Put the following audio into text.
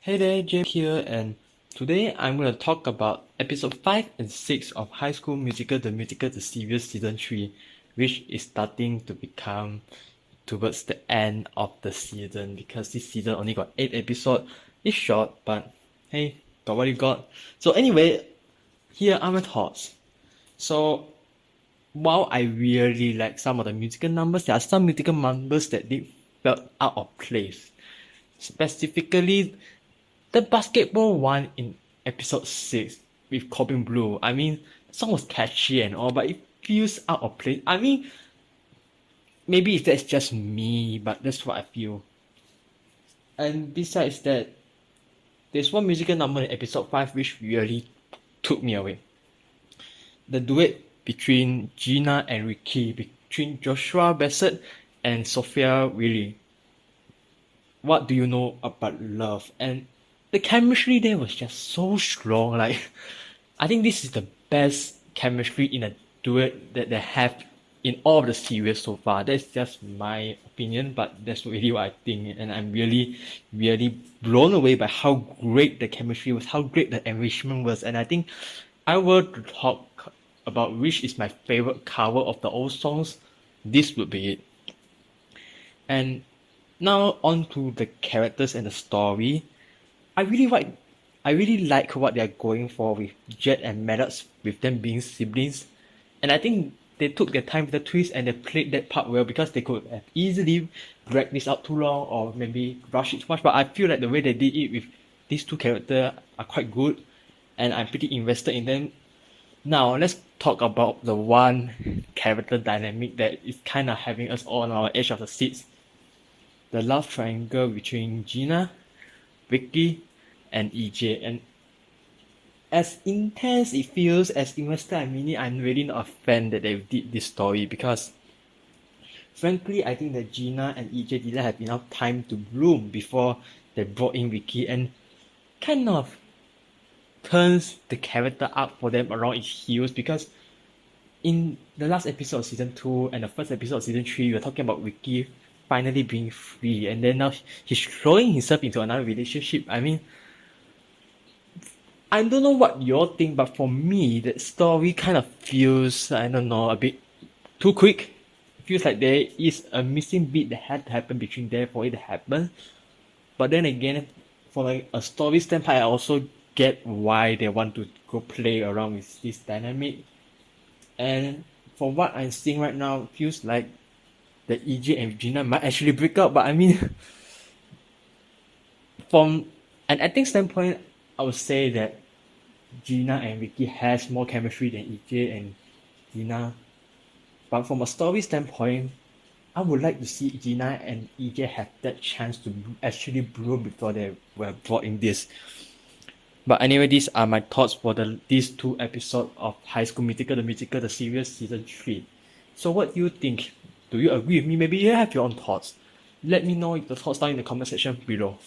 Hey there, James here, and today I'm going to talk about episode 5 and 6 of High School Musical, the Series Season 3, which is starting to become towards the end of the season because this season only got 8 episodes. It's short, but hey, got what you got. So, anyway, here are my thoughts. So, while I really like some of the musical numbers, there are some musical numbers that they felt out of place. Specifically, the basketball one in episode 6 with Corbin Blue. I mean, the song was catchy and all, but it feels out of place. I mean, maybe if that's just me, but that's what I feel. And besides that, there's one musical number in episode 5 which really took me away. The duet between Gina and Ricky, between Joshua Bassett and Sophia Wiley. What do you know about love? And the chemistry there was just so strong. Like, I think this is the best chemistry in a duet that they have in all of the series so far. That's just my opinion, but that's really what I think. And I'm really, really blown away by how great the chemistry was, how great the enrichment was. And I think I were to talk about which is my favorite cover of the old songs, this would be it. And now on to the characters and the story. I really like what they're going for with Jet and Maddox, with them being siblings. And I think they took their time with the twist and they played that part well because they could have easily dragged this out too long or maybe rush it too much. But I feel like the way they did it with these two characters are quite good and I'm pretty invested in them. Now let's talk about the one character dynamic that is kind of having us all on our edge of the seats. The love triangle between Gina, Vicky, and EJ. And as intense it feels, as invested I mean it, I'm really not a fan that they did this story because frankly I think that Gina and EJ didn't have enough time to bloom before they brought in Vicky and kind of turns the character up for them around its heels because in the last episode of season 2 and the first episode of season 3 we were talking about Vicky finally being free and then now he's throwing himself into another relationship. I mean, I don't know what you all think, but for me, that story kind of feels, I don't know, a bit too quick. It feels like there is a missing beat that had to happen between there for it to happen. But then again, for like a story standpoint, I also get why they want to go play around with this dynamic. And for what I'm seeing right now, it feels like that EJ and Regina might actually break up. But I mean, from an acting standpoint, I would say that Gina and Vicky has more chemistry than EJ and Gina. But from a story standpoint, I would like to see Gina and EJ have that chance to actually bloom before they were brought in this. But anyway, these are my thoughts for these two episodes of High School Musical, the series season 3. So what do you think? Do you agree with me? Maybe you have your own thoughts. Let me know your thoughts down in the comment section below.